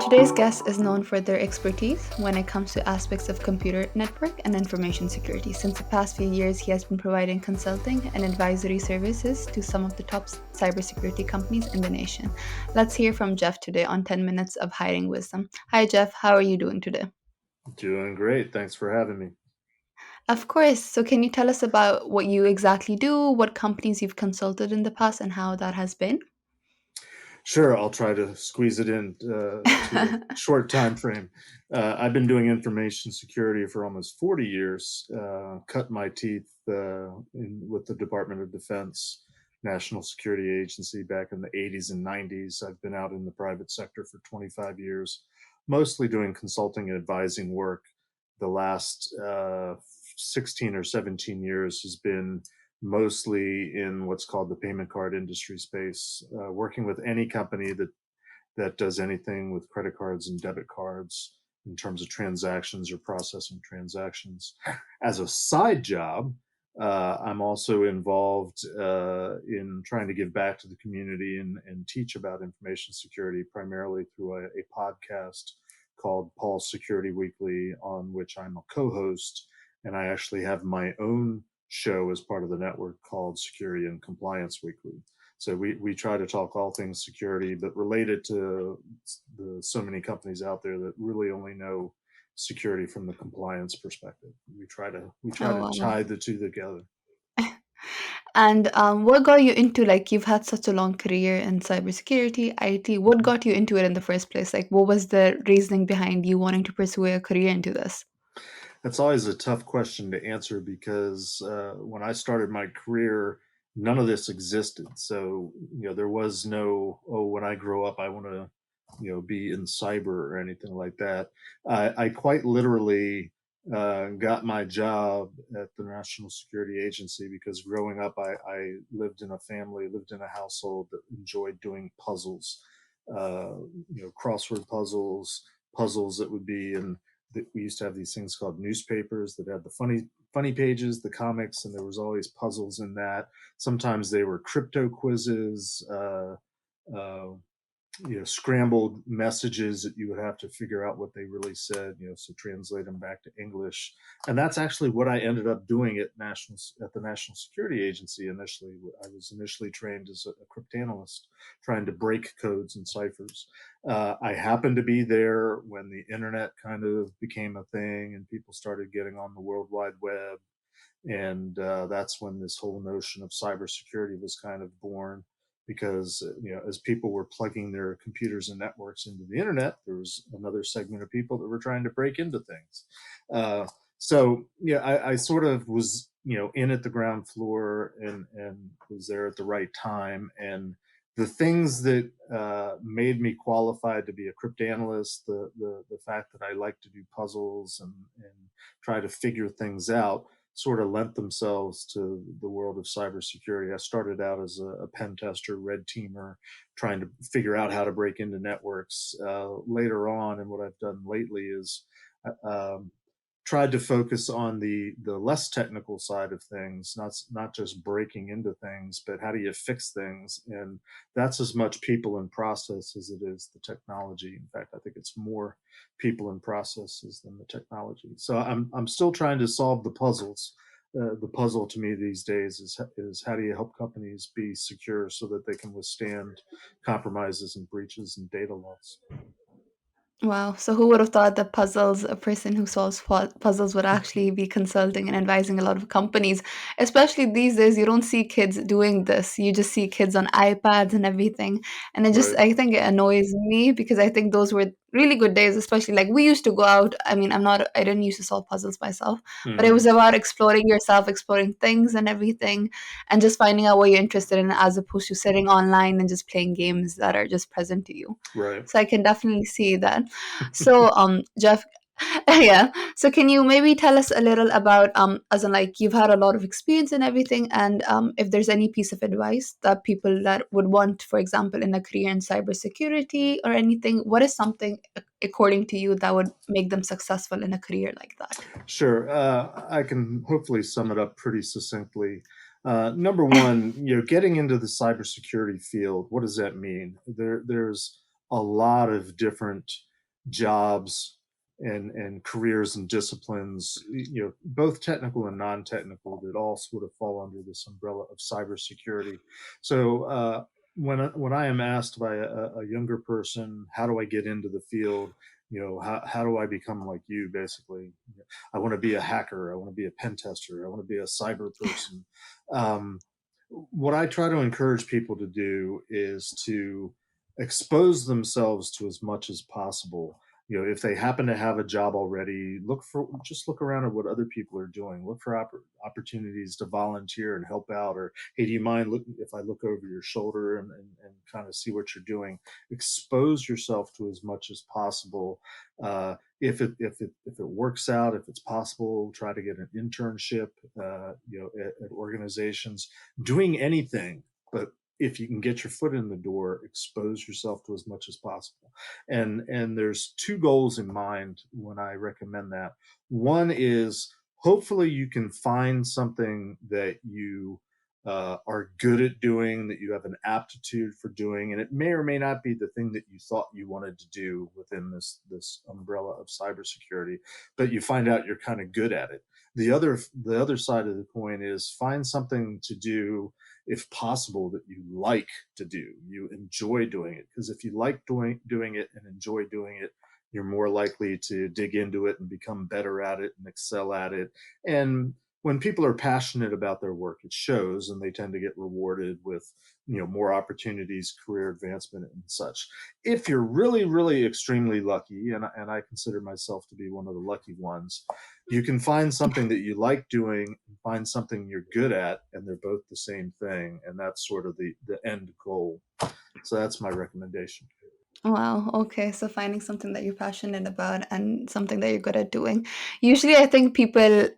Today's guest is known for their expertise when it comes to aspects of computer network and information security. Since the past few years, he has been providing consulting and advisory services to some of the top cybersecurity companies in the nation. Let's hear from Jeff today on 10 Minutes of Hiding Wisdom. Hi, Jeff. How are you doing today? Doing great. Thanks for having me. Of course. So, can you tell us about what you exactly do, what companies you've consulted in the past, and how that has been? Sure, I'll try to squeeze it in to a short time frame. I've been doing information security for almost 40 years. Cut my teeth with the Department of Defense, National Security Agency back in the 80s and 90s. I've been out in the private sector for 25 years, mostly doing consulting and advising work. The last 16 or 17 years has been mostly in what's called the payment card industry space, working with any company that does anything with credit cards and debit cards in terms of transactions or processing transactions. As a side job, I'm also involved in trying to give back to the community and teach about information security, primarily through a podcast called Paul's Security Weekly, on which I'm a co-host, and I actually have my own show as part of the network called Security and Compliance Weekly. So we try to talk all things security, but related to so many companies out there that really only know security from the compliance perspective. We try to Oh, wow. tie the two together. And what got you into, like, you've had such a long career in cybersecurity, IT. What Mhm. got you into it in the first place? Like, what was the reasoning behind you wanting to pursue a career into this? That's always a tough question to answer because when I started my career, none of this existed. So, there was no, oh, when I grow up, I want to, be in cyber or anything like that. I quite literally got my job at the National Security Agency because growing up, I lived in a household that enjoyed doing puzzles, crossword puzzles that would be in that we used to have these things called newspapers that had the funny pages, the comics, and there was always puzzles in that. Sometimes they were crypto quizzes, uh, scrambled messages that you would have to figure out what they really said, so translate them back to English. And that's actually what I ended up doing at the National Security Agency initially. I was initially trained as a cryptanalyst, trying to break codes and ciphers. I happened to be there when the internet kind of became a thing and people started getting on the World Wide Web, and that's when this whole notion of cybersecurity was kind of born, because as people were plugging their computers and networks into the internet, there was another segment of people that were trying to break into things. So yeah, I sort of was in at the ground floor and was there at the right time. And the things that made me qualified to be a cryptanalyst, the fact that I like to do puzzles and try to figure things out, sort of lent themselves to the world of cybersecurity. I started out as a pen tester, red teamer, trying to figure out how to break into networks. Later on, and what I've done lately is um, tried to focus on the less technical side of things, not just breaking into things, but how do you fix things? And that's as much people and process as it is the technology. In fact, I think it's more people and processes than the technology. So I'm still trying to solve the puzzles. The puzzle to me these days is how do you help companies be secure so that they can withstand compromises and breaches and data loss. Wow. So who would have thought that a person who solves puzzles would actually be consulting and advising a lot of companies? Especially these days, you don't see kids doing this. You just see kids on iPads and everything. And Right. I think it annoys me because I think those were really good days, especially like we used to go out. I mean, I didn't used to solve puzzles myself, but it was Hmm. about exploring yourself, exploring things and everything, and just finding out what you're interested in as opposed to sitting online and just playing games that are just present to you. Right. So I can definitely see that. So, Jeff, yeah. So can you maybe tell us a little about, as in like you've had a lot of experience and everything, and if there's any piece of advice that people that would want, for example, in a career in cybersecurity or anything, what is something according to you that would make them successful in a career like that? Sure. I can hopefully sum it up pretty succinctly. Number one, getting into the cybersecurity field, what does that mean? There's a lot of different jobs and careers and disciplines, both technical and non-technical, that all sort of fall under this umbrella of cybersecurity. So when I am asked by a younger person, how do I get into the field? How do I become like you, basically? I want to be a hacker. I want to be a pen tester. I want to be a cyber person. Um, what I try to encourage people to do is to expose themselves to as much as possible. If they happen to have a job already, look around at what other people are doing. Look for opportunities to volunteer and help out. Or, hey, do you mind if I look over your shoulder and kind of see what you're doing? Expose yourself to as much as possible. If it works out, if it's possible, try to get an internship. At organizations, doing anything, but if you can get your foot in the door, expose yourself to as much as possible. And there's two goals in mind when I recommend that. One is, hopefully you can find something that you are good at doing, that you have an aptitude for doing, and it may or may not be the thing that you thought you wanted to do within this umbrella of cybersecurity, but you find out you're kind of good at it. The other side of the coin is, find something to do, if possible, that you like to do, you enjoy doing it. Because if you like doing it and enjoy doing it, you're more likely to dig into it and become better at it and excel at it. And when people are passionate about their work, it shows, and they tend to get rewarded with more opportunities, career advancement, and such. If you're really, really extremely lucky, and I consider myself to be one of the lucky ones, you can find something that you like doing and find something you're good at, and they're both the same thing, and that's sort of the end goal. So that's my recommendation. Wow. Okay. So finding something that you're passionate about and something that you're good at doing. Usually, I think people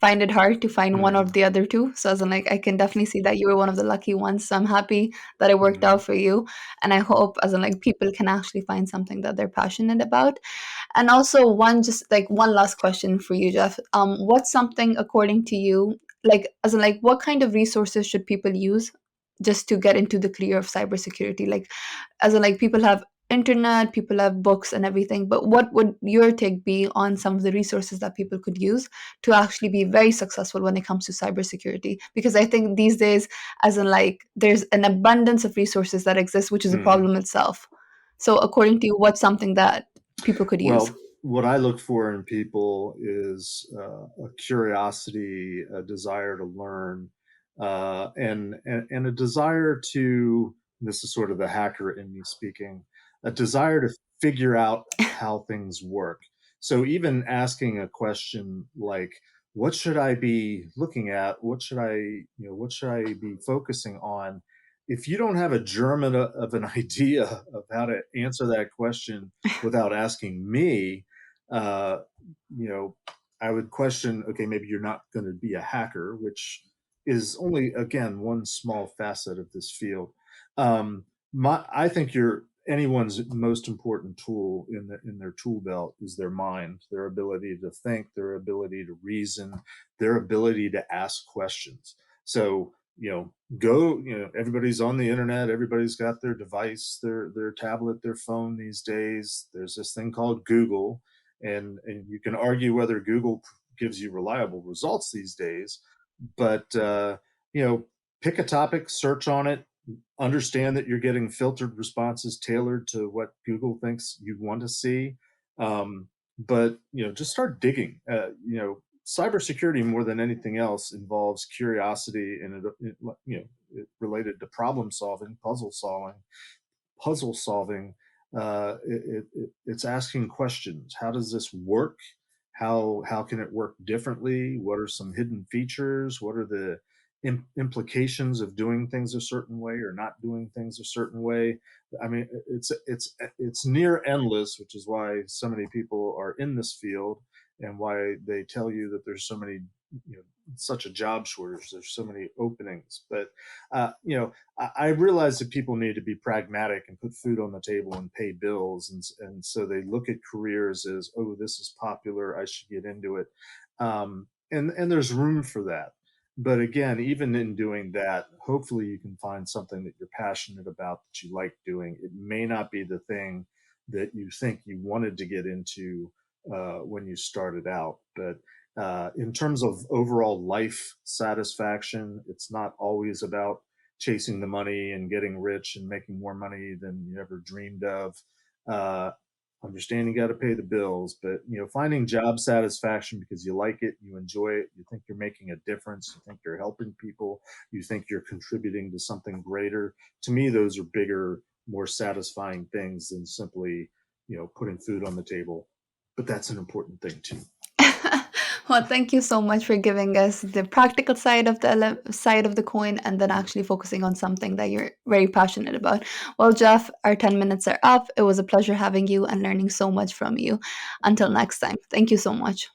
find it hard to find one or Mm-hmm. the other two. So, as in, like, I can definitely see that you were one of the lucky ones. So, I'm happy that it worked Mm-hmm. out for you. And I hope, as in, like, people can actually find something that they're passionate about. And also, one last question for you, Jeff. What's something, according to you, like, as in, like, what kind of resources should people use just to get into the career of cybersecurity? Like, as in, like, people have internet, people have books and everything, but what would your take be on some of the resources that people could use to actually be very successful when it comes to cybersecurity? Because I think these days, as in, like, there's an abundance of resources that exist, which is a Mm-hmm. problem itself. So, according to you, what's something that people could use? Well, what I look for in people is a curiosity, a desire to learn, and a desire to. This is sort of the hacker in me speaking. A desire to figure out how things work. So even asking a question like, "What should I be looking at? What should I be focusing on?" If you don't have a germ of an idea of how to answer that question without asking me, uh, you know, I would question, okay, maybe you're not going to be a hacker, which is only, again, one small facet of this field. I think anyone's most important tool in their tool belt is their mind, their ability to think, their ability to reason, their ability to ask questions. So, everybody's on the internet, everybody's got their device, their tablet, their phone these days. There's this thing called Google, and you can argue whether Google gives you reliable results these days, but pick a topic, search on it, understand that you're getting filtered responses tailored to what Google thinks you want to see. But just start digging. Cybersecurity, more than anything else, involves curiosity, and related to problem solving, puzzle solving. It's asking questions. How does this work? How can it work differently? What are some hidden features? What are the implications of doing things a certain way or not doing things a certain way? I mean, it's near endless, which is why so many people are in this field, and why they tell you that there's so many, such a job shortage. There's so many openings, but I realize that people need to be pragmatic and put food on the table and pay bills, and so they look at careers as, oh, this is popular, I should get into it, and there's room for that. But again, even in doing that, hopefully you can find something that you're passionate about, that you like doing. It may not be the thing that you think you wanted to get into when you started out. But in terms of overall life satisfaction, it's not always about chasing the money and getting rich and making more money than you ever dreamed of. Uh, understand you got to pay the bills, but finding job satisfaction because you like it, you enjoy it, you think you're making a difference, you think you're helping people, you think you're contributing to something greater. To me, those are bigger, more satisfying things than simply putting food on the table. But that's an important thing too. Well, thank you so much for giving us the practical side of the side of the coin, and then actually focusing on something that you're very passionate about. Well, Jeff, our 10 minutes are up. It was a pleasure having you and learning so much from you. Until next time, thank you so much.